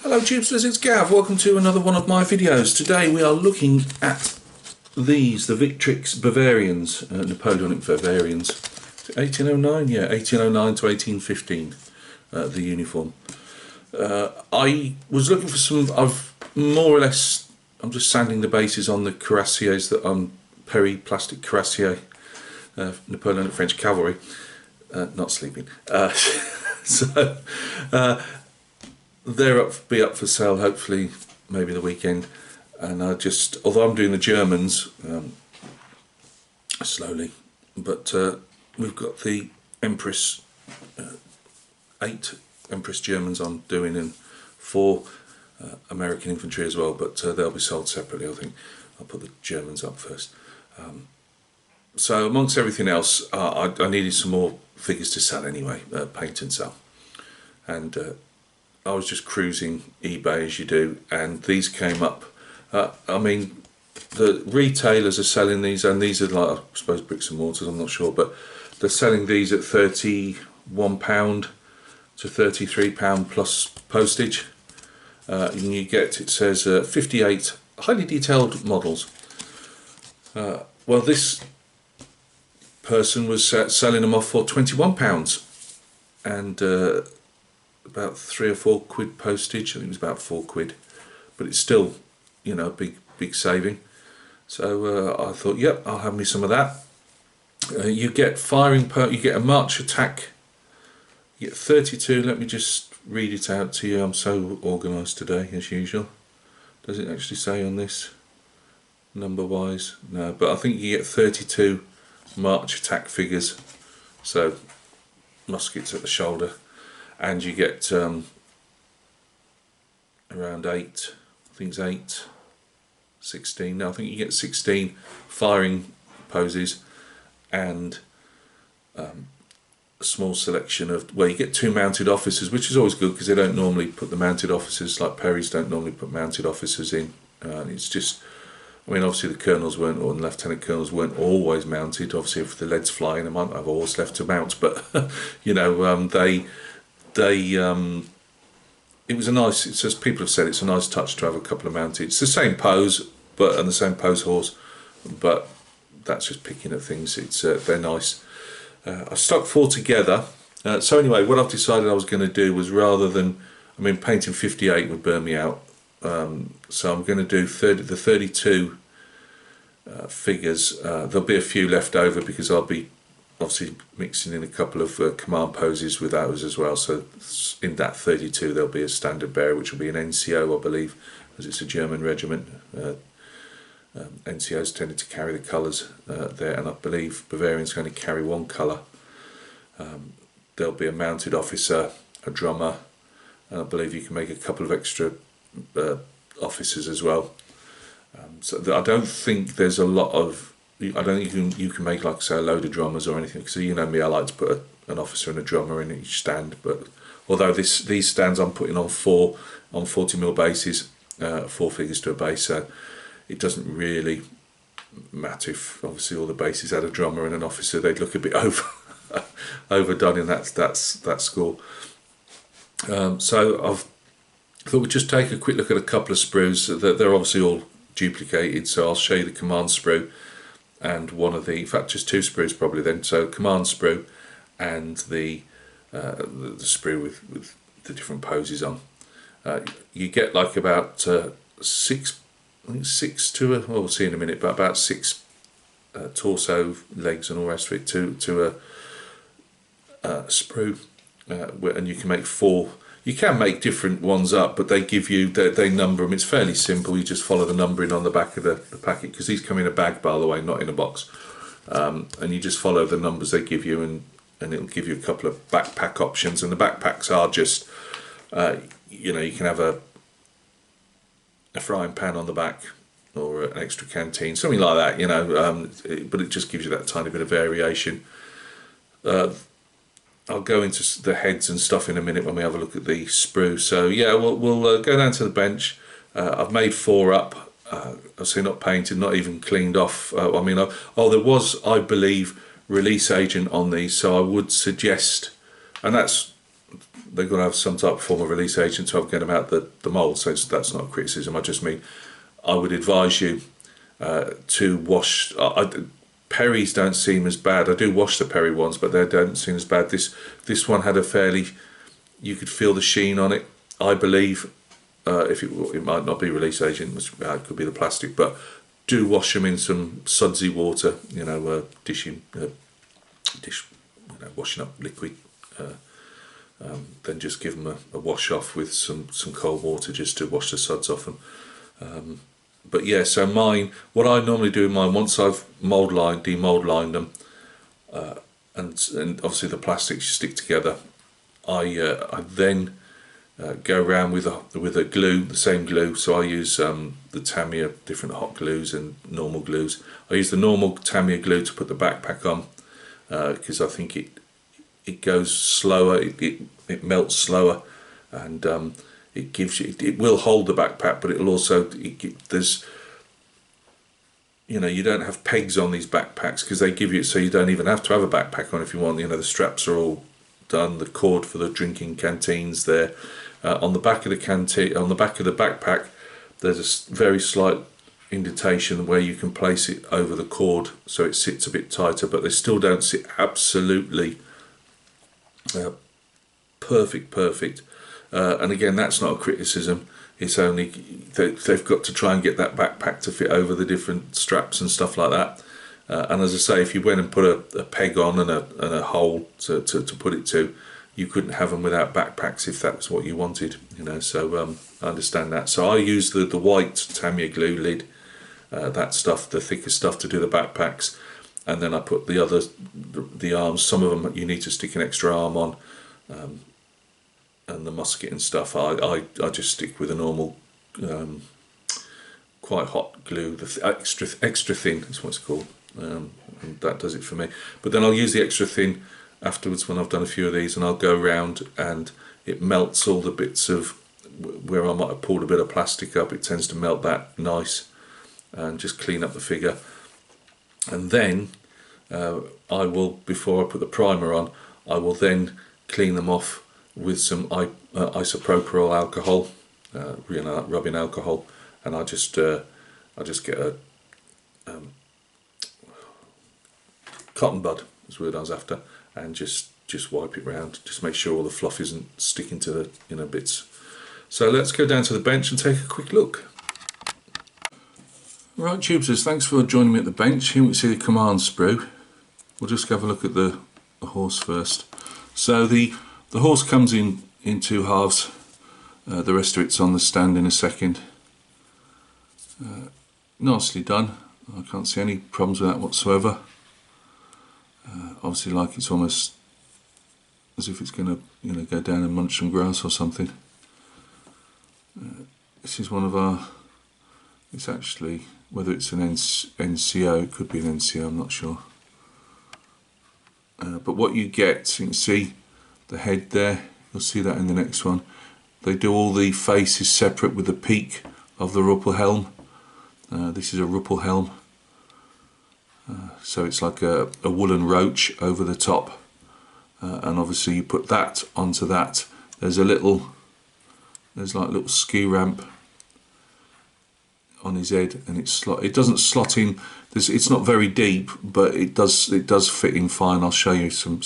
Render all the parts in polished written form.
Hello Tubesters, it's Gav. Welcome to another one of my videos. Today we are looking at these, the Victrix Bavarians, Napoleonic Bavarians. 1809? Yeah, 1809 to 1815, the uniform. I was looking for some, I'm just sanding the bases on the cuirassiers that Perry plastic cuirassier, Napoleonic French cavalry. Not sleeping. So they're be up for sale hopefully maybe the weekend, and although I'm doing the Germans slowly, but we've got the Empress 8 Empress Germans I'm doing, and 4 American infantry as well, but they'll be sold separately. I think I'll put the Germans up first. So amongst everything else, I needed some more figures to sell anyway, paint and sell, and I was just cruising eBay as you do, and these came up. I mean, the retailers are selling these, and these are like, I suppose, bricks and mortars, I'm not sure, but they're selling these at £31 to £33 plus postage. And you get, it says 58 highly detailed models. Well, this person was selling them off for £21, and about 3 or 4 quid postage. I think it was about 4 quid, but it's still, you know, a big saving. So I thought, yep, I'll have me some of that. You get you get a march attack. You get 32. Let me just read it out to you. I'm so organised today, as usual. Does it actually say on this number wise? No, but I think you get 32 march attack figures. So muskets at the shoulder. And you get around 8, I think it's 8, 16. No, I think you get 16 firing poses, and a small selection of, well, you get 2 mounted officers, which is always good because they don't normally put the mounted officers, like Perry's don't normally put mounted officers in. It's just, I mean, obviously the colonels weren't, or the lieutenant colonels weren't always mounted. Obviously if the lead's flying, they might have a horse left to mount, but you know, it was a nice, it's as people have said, it's a nice touch to have a couple of mounted. It's the same pose, and the same pose horse, but that's just picking at things. It's they're nice. I stuck 4 together. So anyway, what I've decided I was going to do was, rather than, I mean, painting 58 would burn me out, so I'm going to do the 32 figures. There'll be a few left over because I'll be obviously mixing in a couple of command poses with those as well. So in that 32 there'll be a standard bearer, which will be an NCO, I believe, as it's a German regiment. NCOs tended to carry the colours there, and I believe Bavarian's going to carry 1 colour. There'll be a mounted officer, a drummer, and I believe you can make a couple of extra officers as well. So I don't think there's a lot of, I don't think you can make, like I say, a load of drummers or anything. So you know me, I like to put an officer and a drummer in each stand. But although these stands I'm putting on 4 on 40mm bases, 4 figures to a base, so it doesn't really matter if obviously all the bases had a drummer and an officer. They'd look a bit overdone in that score. So I thought we'd just take a quick look at a couple of sprues. They're obviously all duplicated, so I'll show you the command sprue and one of the, in fact just 2 sprues probably then. So command sprue and the sprue with the different poses on. You get like about 6 to a, well, we'll see in a minute, but about 6 torso, legs and all the rest of it to a sprue, and you can make 4. You can make different ones up, but they give you, they number them. It's fairly simple. You just follow the numbering on the back of the packet, because these come in a bag, by the way, not in a box. And you just follow the numbers they give you, and it'll give you a couple of backpack options. And the backpacks are just, you know, you can have a frying pan on the back, or an extra canteen, something like that, you know. But it just gives you that tiny bit of variation. I'll go into the heads and stuff in a minute when we have a look at the sprue. So yeah, we'll go down to the bench. I've made 4 up. I've seen not painted, not even cleaned off. I mean, there was, I believe, release agent on these, so I would suggest, and that's they've got to have some type of form of release agent to get them out the mould. So that's not a criticism. I just mean I would advise you to wash. Perries don't seem as bad. I do wash the Perry ones, but they don't seem as bad. This one had a fairly, you could feel the sheen on it, I believe. If it might not be release agent, it could be the plastic, but do wash them in some sudsy water, you know, washing up liquid. Then just give them a wash off with some cold water just to wash the suds off them. But yeah, so mine, what I normally do in mine, once I've demould lined them, and obviously the plastics stick together, I then go around with a glue, the same glue. So I use the Tamiya different hot glues and normal glues. I use the normal Tamiya glue to put the backpack on because I think it goes slower, it melts slower, and it gives you, it will hold the backpack, but it will also, there's, you know, you don't have pegs on these backpacks because they give you it so you don't even have to have a backpack on if you want. You know, the straps are all done, the cord for the drinking canteens there. On the back of the canteen, on the back of the backpack, there's a very slight indentation where you can place it over the cord so it sits a bit tighter, but they still don't sit absolutely perfect. And again, that's not a criticism. It's only they've got to try and get that backpack to fit over the different straps and stuff like that. And as I say, if you went and put a peg on and a hole to put it to, you couldn't have them without backpacks if that was what you wanted. You know, so I understand that. So I use the white Tamiya glue lid, that stuff, the thicker stuff, to do the backpacks, and then I put the arms. Some of them you need to stick an extra arm on. And the musket and stuff, I just stick with a normal quite hot glue, the extra thin is what it's called, and that does it for me. But then I'll use the extra thin afterwards when I've done a few of these, and I'll go around and it melts all the bits of where I might have pulled a bit of plastic up. It tends to melt that nice and just clean up the figure. And then I will, before I put the primer on, I will then clean them off with some isopropyl alcohol, you know, that rubbing alcohol, and I just get a cotton bud, is the word I was after, and just wipe it round, just make sure all the fluff isn't sticking to the, you know, bits. So let's go down to the bench and take a quick look. Right, tubesters, thanks for joining me at the bench. Here we see the command sprue. We'll just have a look at the horse first. So the horse comes in two halves, the rest of it's on the stand in a second. Nicely done, I can't see any problems with that whatsoever. Obviously, like, it's almost as if it's going to, you know, go down and munch some grass or something. This is one of our, it's actually, whether it's an NCO, it could be an NCO, I'm not sure. But what you get, you can see the head there, you'll see that in the next one. They do all the faces separate with the peak of the Ruppel helm. This is a Ruppel helm, so it's like a woolen roach over the top, and obviously you put that onto that. There's like a little ski ramp on his head, and it doesn't slot in. It's not very deep, but it does fit in fine. I'll show you some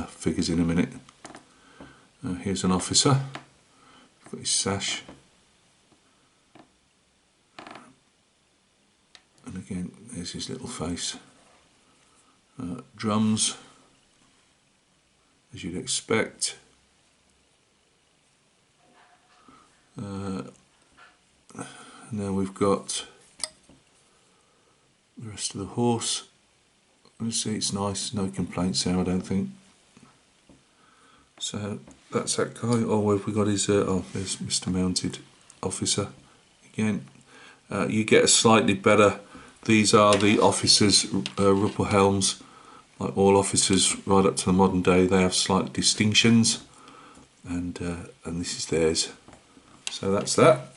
figures in a minute. Here's an officer, got his sash, and again there's his little face. Drums, as you'd expect. Now we've got the rest of the horse. You see, it's nice, no complaints there, I don't think. So that's that guy. Oh, where have we got his, oh, there's Mr. Mounted Officer again. You get a slightly better, these are the officers' Ruppel helms. Like all officers right up to the modern day, they have slight distinctions, and this is theirs. So that's that.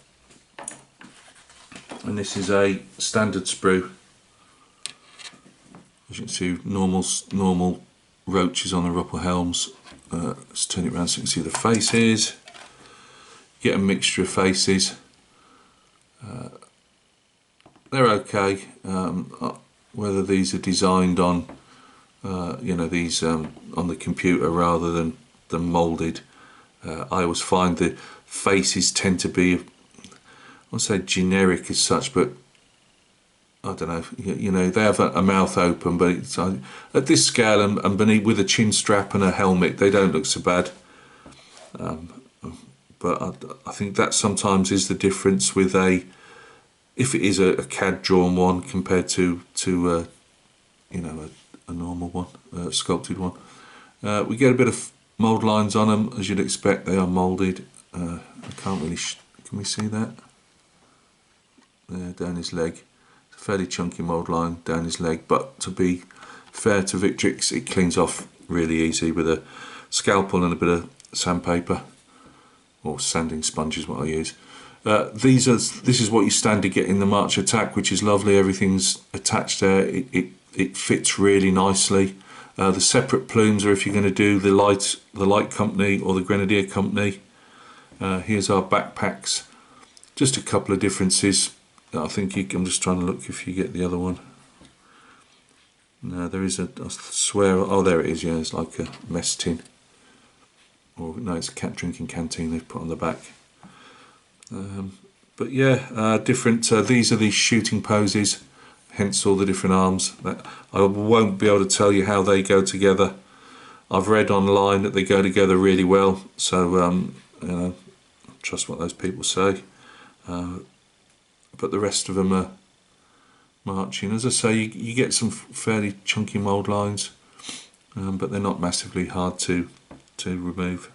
And this is a standard sprue. As you can see, normal roaches on the Ruppel helms, let's turn it around so you can see the faces. Get a mixture of faces. They're okay. Whether these are designed on, you know, these on the computer rather than moulded. I always find the faces tend to be, I won't say generic as such, but I don't know, you know, they have a mouth open, but it's, at this scale and beneath with a chin strap and a helmet, they don't look so bad. But I think that sometimes is the difference with if it is a CAD drawn one compared to you know, a normal one, a sculpted one. We get a bit of mould lines on them, as you'd expect. They are moulded. I can't really, can we see that? There, down his leg. It's a fairly chunky mould line down his leg, but to be fair to Victrix, it cleans off really easy with a scalpel and a bit of sandpaper, or sanding sponge is what I use. This is what you stand to get in the March Attack, which is lovely. Everything's attached there. It fits really nicely. The separate plumes are if you're going to do the light company or the grenadier company. Here's our backpacks. Just a couple of differences. I think I'm just trying to look if you get the other one. No, there is I swear, oh there it is, yeah, it's like a mess tin. Or no, it's a drinking canteen they've put on the back. But yeah, different, these are the shooting poses, hence all the different arms. I won't be able to tell you how they go together. I've read online that they go together really well, so you know, trust what those people say. But the rest of them are marching. As I say, you get some fairly chunky mould lines, but they're not massively hard to remove.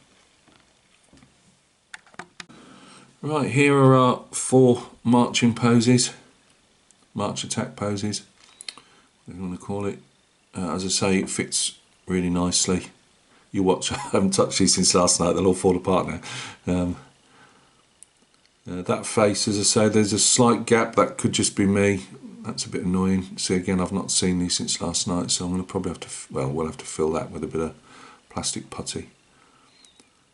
Right, here are our 4 marching poses, March Attack poses, whatever you want to call it. As I say, it fits really nicely. You watch, I haven't touched these since last night, they'll all fall apart now. That face, as I say, there's a slight gap, that could just be me. That's a bit annoying. See, again, I've not seen these since last night, so I'm going to probably have to, well, we'll have to fill that with a bit of plastic putty.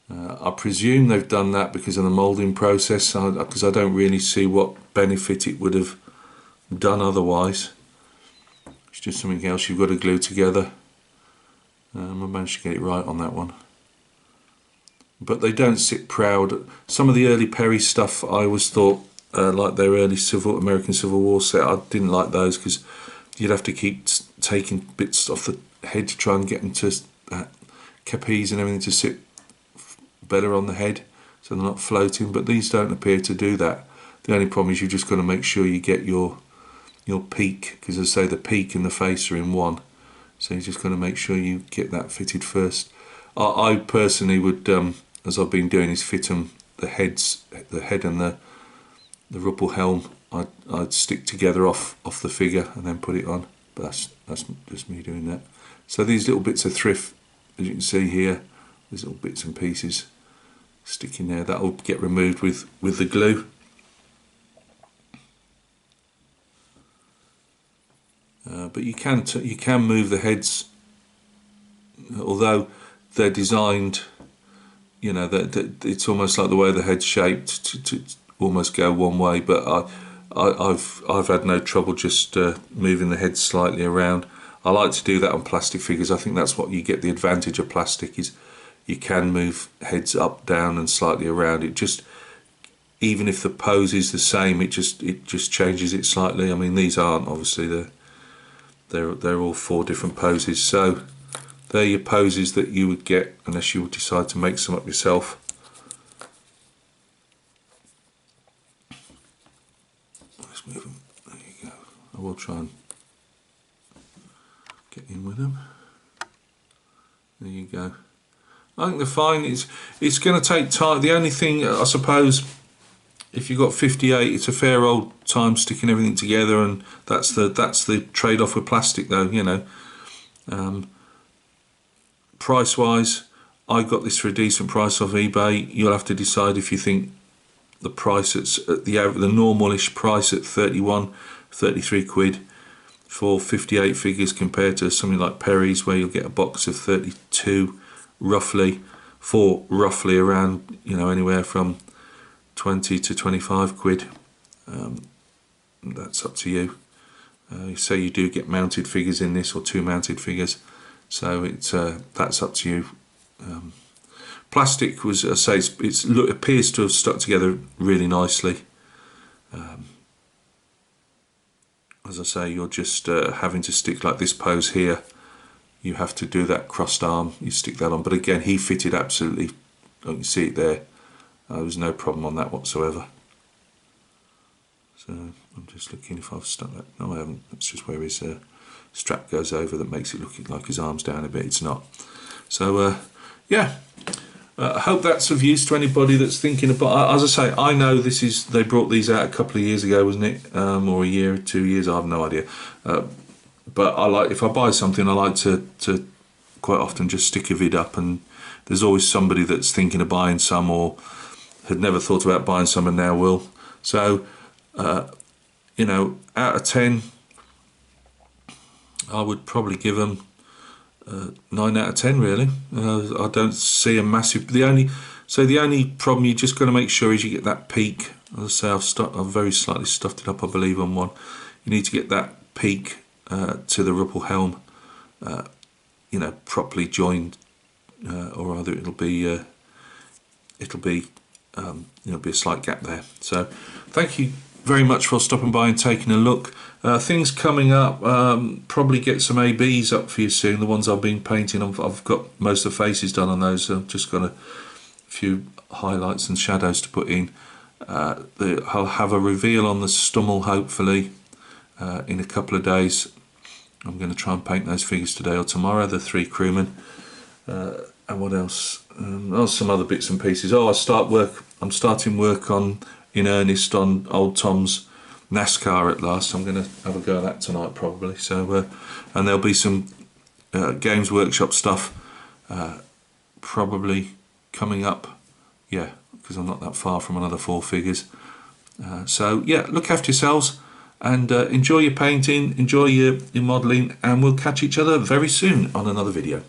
I presume they've done that because of the moulding process, because I don't really see what benefit it would have done otherwise. It's just something else you've got to glue together. I managed to get it right on that one. But they don't sit proud. Some of the early Perry stuff I always thought, like their early American Civil War set, I didn't like those because you'd have to keep taking bits off the head to try and get them to capes and everything to sit better on the head, so they're not floating. But these don't appear to do that. The only problem is you've just got to make sure you get your peak, because as I say, the peak and the face are in one, so you just got to make sure you get that fitted first. I personally would, as I've been doing, is fit them, the head and the ruppel helm. I'd stick together off the figure and then put it on. But that's just me doing that. So these little bits of thrift, as you can see here, these little bits and pieces sticking there, that will get removed with the glue. But you can move the heads, although they're designed, you know, that it's almost like the way the head's shaped to almost go one way. But I've had no trouble just moving the head slightly around. I like to do that on plastic figures. I think that's what you get the advantage of plastic, is you can move heads up, down and slightly around. It just, even if the pose is the same, it just changes it slightly. I mean, these aren't, obviously, they're all 4 different poses. So they're your poses that you would get unless you would decide to make some up yourself. Let's move them. There you go. I will try and get in with them. There you go. I think they're fine. It's going to take time. The only thing, I suppose, if you've got 58, it's a fair old time sticking everything together, and that's the trade-off with plastic, though. You know, price-wise, I got this for a decent price off eBay. You'll have to decide if you think the price at the normalish price at 33 quid for 58 figures compared to something like Perry's, where you'll get a box of 32. roughly for roughly around, you know, anywhere from 20 to 25 quid. That's up to you. So you do get mounted figures in this, or 2 mounted figures, so it's that's up to you. Plastic was, I say, it appears to have stuck together really nicely. As I say, you're just having to stick like this pose here. You have to do that crossed arm, you stick that on, but again he fitted absolutely. You can see it there. There was no problem on that whatsoever. So I'm just looking if I've stuck that. No, I haven't. That's just where his strap goes over that makes it look like his arm's down a bit. It's not. So yeah, I hope that's of use to anybody that's thinking about. As I say, I know this is, they brought these out a couple of years ago, wasn't it? Or a year, 2 years, I have no idea. But I like, if I buy something, I like to quite often just stick a vid up, and there's always somebody that's thinking of buying some, or had never thought about buying some and now will. So you know, out of 10, I would probably give them 9 out of 10 really. I don't see a massive, the only problem you just got to make sure is you get that peak. As I say, I've very slightly stuffed it up, I believe, on one. You need to get that peak to the ripple helm, you know, properly joined, or either it'll be a slight gap there. So thank you very much for stopping by and taking a look. Things coming up, probably get some ABs up for you soon. The ones I've been painting, I've got most of the faces done on those, so I've just got a few highlights and shadows to put in. I'll have a reveal on the Stummel hopefully in a couple of days. I'm going to try and paint those figures today or tomorrow, the 3 crewmen. And what else? Some other bits and pieces. I'm starting work on, in earnest, on old Tom's NASCAR at last. I'm going to have a go at that tonight probably. So and there'll be some Games Workshop stuff probably coming up, yeah, because I'm not that far from another 4 figures. So yeah, look after yourselves and enjoy your painting, enjoy your modelling, and we'll catch each other very soon on another video.